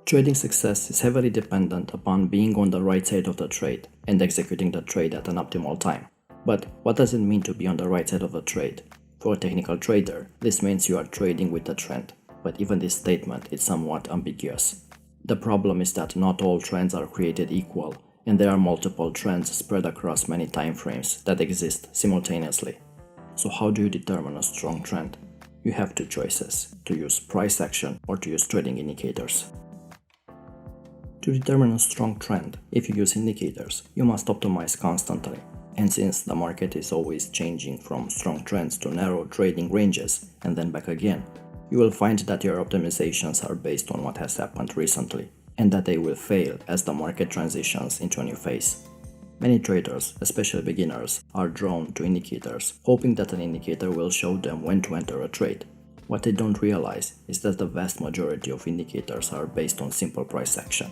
Trading success is heavily dependent upon being on the right side of the trade and executing the trade at an optimal time. But what does it mean to be on the right side of a trade? For a technical trader, this means you are trading with the trend, but even this statement is somewhat ambiguous. The problem is that not all trends are created equal, and there are multiple trends spread across many time frames that exist simultaneously. So how do you determine a strong trend? You have two choices: to use price action or to use trading indicators. To determine a strong trend, if you use indicators, you must optimize constantly. And since the market is always changing from strong trends to narrow trading ranges and then back again, you will find that your optimizations are based on what has happened recently, and that they will fail as the market transitions into a new phase. Many traders, especially beginners, are drawn to indicators, hoping that an indicator will show them when to enter a trade. What they don't realize is that the vast majority of indicators are based on simple price action.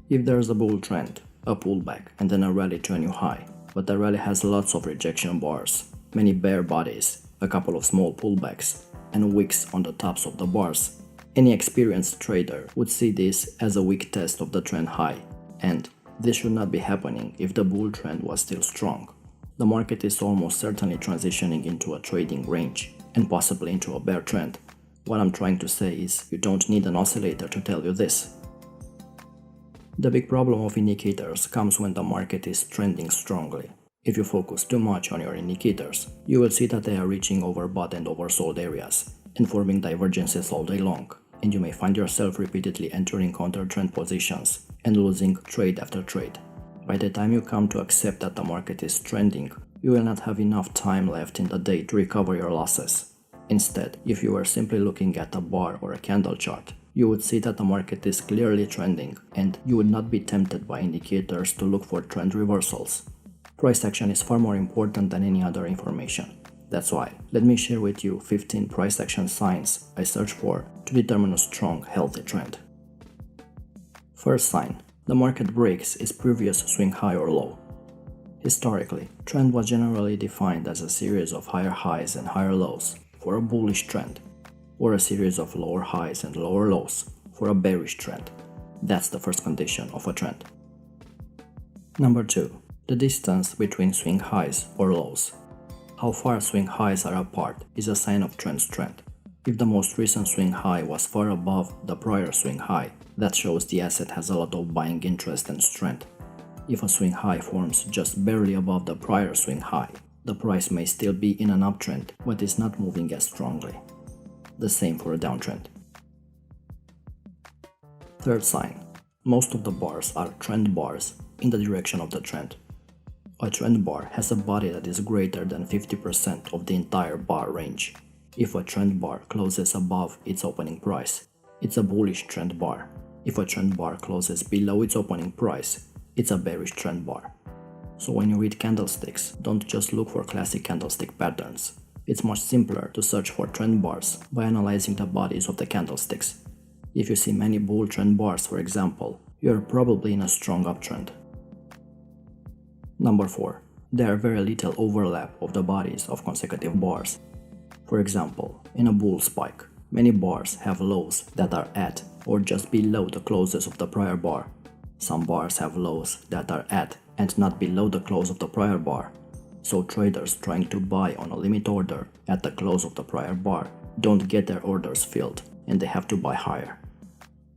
If there is a bull trend, a pullback, and then a rally to a new high, but the rally has lots of rejection bars, many bear bodies, a couple of small pullbacks, and wicks on the tops of the bars, any experienced trader would see this as a weak test of the trend high, and this should not be happening if the bull trend was still strong. The market is almost certainly transitioning into a trading range, and possibly into a bear trend. What I'm trying to say is, you don't need an oscillator to tell you this. The big problem of indicators comes when the market is trending strongly. If you focus too much on your indicators, you will see that they are reaching overbought and oversold areas and forming divergences all day long, and you may find yourself repeatedly entering counter-trend positions and losing trade after trade. By the time you come to accept that the market is trending, you will not have enough time left in the day to recover your losses. Instead, if you were simply looking at a bar or a candle chart, you would see that the market is clearly trending, and you would not be tempted by indicators to look for trend reversals. Price action is far more important than any other information. That's why, let me share with you 15 price action signs I search for to determine a strong, healthy trend. First sign: the market breaks its previous swing high or low. Historically, trend was generally defined as a series of higher highs and higher lows for a bullish trend, or a series of lower highs and lower lows for a bearish trend. That's the first condition of a trend. Number 2. The distance between swing highs or lows. How far swing highs are apart is a sign of trend strength. If the most recent swing high was far above the prior swing high, that shows the asset has a lot of buying interest and strength. If a swing high forms just barely above the prior swing high, the price may still be in an uptrend but is not moving as strongly. The same for a downtrend. Third sign: most of the bars are trend bars in the direction of the trend. A trend bar has a body that is greater than 50% of the entire bar range. If a trend bar closes above its opening price, it's a bullish trend bar. If a trend bar closes below its opening price, it's a bearish trend bar. So when you read candlesticks, don't just look for classic candlestick patterns. It's much simpler to search for trend bars by analyzing the bodies of the candlesticks. If you see many bull trend bars, for example, you are probably in a strong uptrend. Number 4. There are very little overlap of the bodies of consecutive bars. For example, in a bull spike, many bars have lows that are at or just below the closes of the prior bar. Some bars have lows that are at and not below the close of the prior bar. So traders trying to buy on a limit order at the close of the prior bar don't get their orders filled, and they have to buy higher.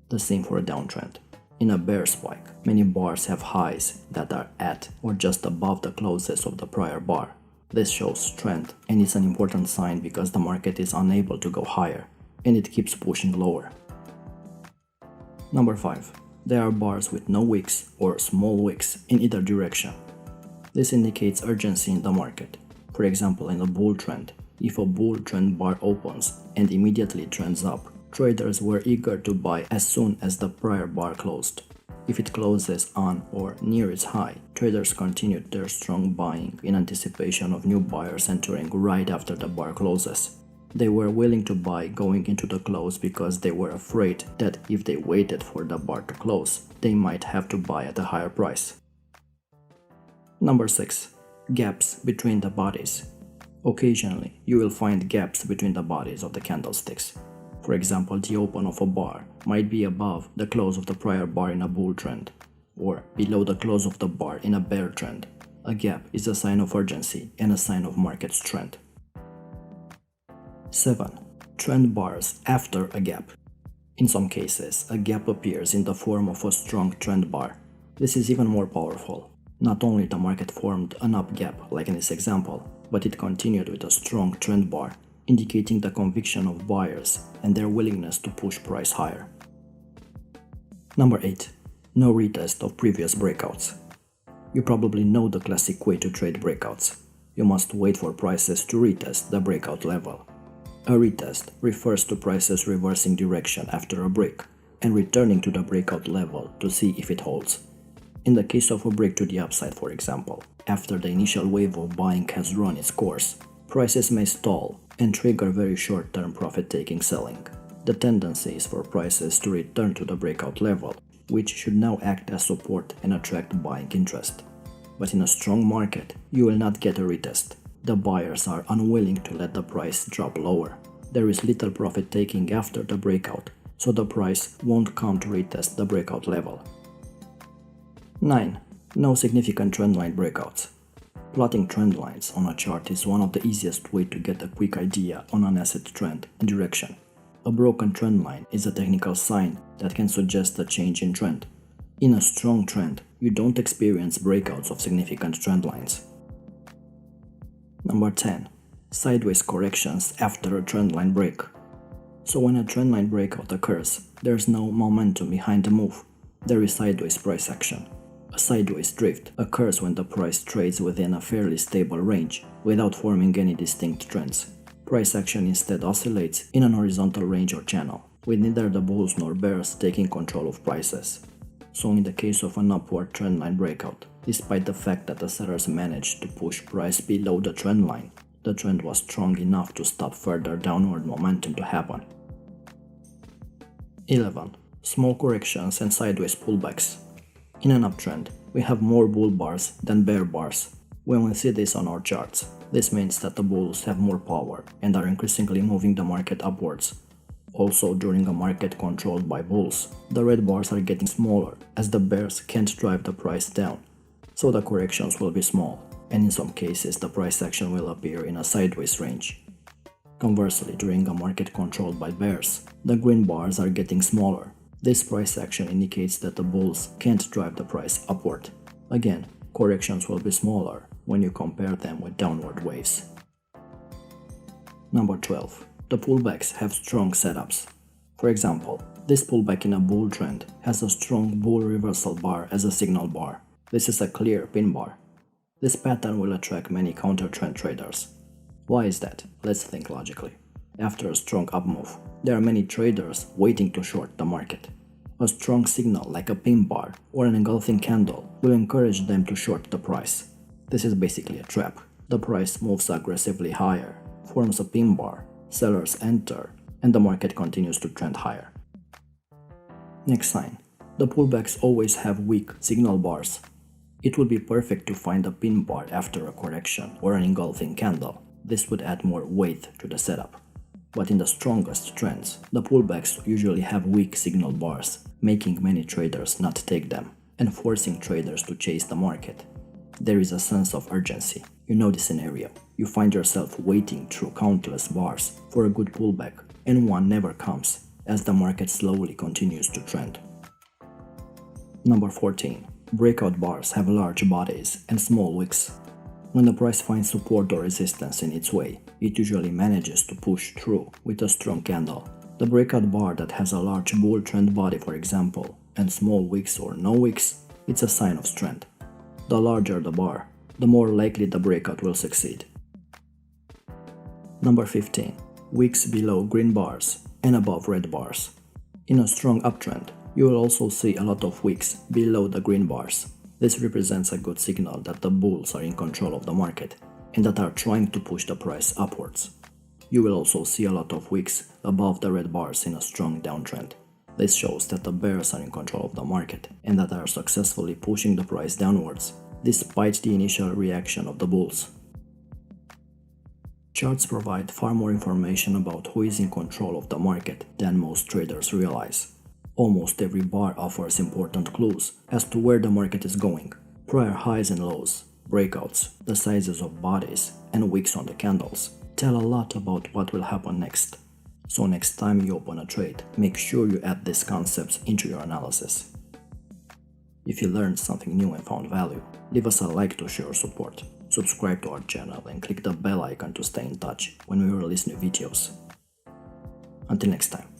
The same for a downtrend. In a bear spike, many bars have highs that are at or just above the closes of the prior bar. This shows strength, and it's an important sign because the market is unable to go higher, and it keeps pushing lower. Number 5. There are bars with no wicks or small wicks in either direction. This indicates urgency in the market. For example, in a bull trend, if a bull trend bar opens and immediately trends up, traders were eager to buy as soon as the prior bar closed. If it closes on or near its high, traders continued their strong buying in anticipation of new buyers entering right after the bar closes. They were willing to buy going into the close because they were afraid that if they waited for the bar to close, they might have to buy at a higher price. Number 6. Gaps between the bodies. Occasionally, you will find gaps between the bodies of the candlesticks. For example, the open of a bar might be above the close of the prior bar in a bull trend, or below the close of the bar in a bear trend. A gap is a sign of urgency and a sign of market strength. 7. Trend bars after a gap. In some cases, a gap appears in the form of a strong trend bar. This is even more powerful. Not only the market formed an up gap, like in this example, but it continued with a strong trend bar, indicating the conviction of buyers and their willingness to push price higher. Number 8. No retest of previous breakouts. You probably know the classic way to trade breakouts. You must wait for prices to retest the breakout level. A retest refers to prices reversing direction after a break and returning to the breakout level to see if it holds. In the case of a break to the upside, for example, after the initial wave of buying has run its course, prices may stall and trigger very short-term profit-taking selling. The tendency is for prices to return to the breakout level, which should now act as support and attract buying interest. But in a strong market, you will not get a retest. The buyers are unwilling to let the price drop lower. There is little profit taking after the breakout, so the price won't come to retest the breakout level. 9. No significant trendline breakouts. Plotting trend lines on a chart is one of the easiest ways to get a quick idea on an asset trend and direction. A broken trend line is a technical sign that can suggest a change in trend. In a strong trend, you don't experience breakouts of significant trend lines. Number 10. Sideways corrections after a trendline break. So when a trendline breakout occurs, there's no momentum behind the move. There is sideways price action. A sideways drift occurs when the price trades within a fairly stable range without forming any distinct trends. Price action instead oscillates in an horizontal range or channel, with neither the bulls nor bears taking control of prices. So in the case of an upward trendline breakout, despite the fact that the sellers managed to push price below the trend line, the trend was strong enough to stop further downward momentum to happen. 11. Small corrections and sideways pullbacks. In an uptrend, we have more bull bars than bear bars. When we see this on our charts, this means that the bulls have more power and are increasingly moving the market upwards. Also, during a market controlled by bulls, the red bars are getting smaller as the bears can't drive the price down, so the corrections will be small, and in some cases the price action will appear in a sideways range. Conversely, during a market controlled by bears, the green bars are getting smaller. This price action indicates that the bulls can't drive the price upward. Again, corrections will be smaller when you compare them with downward waves. Number 12. The pullbacks have strong setups. For example, this pullback in a bull trend has a strong bull reversal bar as a signal bar. This is a clear pin bar. This pattern will attract many counter-trend traders. Why is that? Let's think logically. After a strong up move, there are many traders waiting to short the market. A strong signal like a pin bar or an engulfing candle will encourage them to short the price. This is basically a trap. The price moves aggressively higher, forms a pin bar, sellers enter, and the market continues to trend higher. Next sign. The pullbacks always have weak signal bars. It would be perfect to find a pin bar after a correction or an engulfing candle. This would add more weight to the setup. But in the strongest trends, the pullbacks usually have weak signal bars, making many traders not take them, and forcing traders to chase the market. There is a sense of urgency. You know the scenario. You find yourself waiting through countless bars for a good pullback, and one never comes, as the market slowly continues to trend. Number 14. Breakout bars have large bodies and small wicks. When the price finds support or resistance in its way, it usually manages to push through with a strong candle. The breakout bar that has a large bull trend body, for example, and small wicks or no wicks, it's a sign of strength. The larger the bar, the more likely the breakout will succeed. Number 15. Wicks below green bars and above red bars. In a strong uptrend, you will also see a lot of wicks below the green bars. This represents a good signal that the bulls are in control of the market and that are trying to push the price upwards. You will also see a lot of wicks above the red bars in a strong downtrend. This shows that the bears are in control of the market and that they are successfully pushing the price downwards, despite the initial reaction of the bulls. Charts provide far more information about who is in control of the market than most traders realize. Almost every bar offers important clues as to where the market is going. Prior highs and lows, breakouts, the sizes of bodies, and wicks on the candles tell a lot about what will happen next. So next time you open a trade, make sure you add these concepts into your analysis. If you learned something new and found value, leave us a like to show your support. Subscribe to our channel and click the bell icon to stay in touch when we release new videos. Until next time.